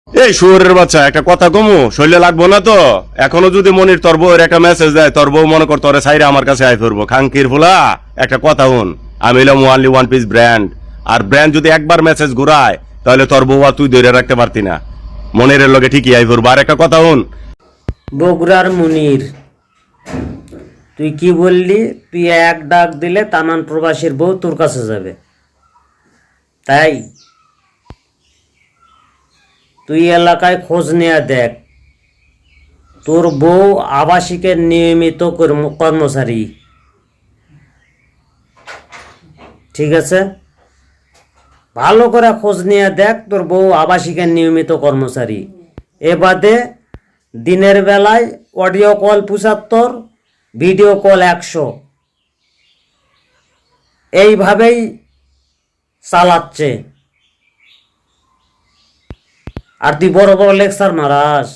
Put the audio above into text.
এই শুয়োরের বাচ্চা, একটা কথা কমু, শৈলে লাগবো না তো? এখনো যদি মনির তোর বউয়ের একটা মেসেজ দেয়, তোর বউ মনে কর তোরে সাইরে আমার কাছে আই ফিরবো। খাঙ্কির ফুলা, একটা কথা হুন, আমি হলাম ওয়ানলি ওয়ান পিস ব্র্যান্ড। আর ব্র্যান্ড যদি একবার মেসেজ ঘুরায়, তাহলে তোর বউ আর তুই ধরে রাখতে পারতি না। মনিরের লগে ঠিকই আই ফিরবো। আর একটা কথা হুন, বগুড়ার মুনির, তুই কি বললি? তুই এক ডাক দিলে তামান প্রবাসীর বউ তোর কাছে যাবে, তাই? তুই এলাকায় খোঁজ নিয়ে দেখ, তোর বউ আবাসিকের নিয়মিত কর্মচারী, ঠিক আছে? ভালো করে খোঁজ নিয়ে দেখ, তোর বউ আবাসিকের নিয়মিত কর্মচারী। এ বাদে দিনের বেলায় অডিও কল ৭৫, ভিডিও কল ১০০, এইভাবেই চালাচ্ছে। আর তুই বড় বড় লেকচার মারাস।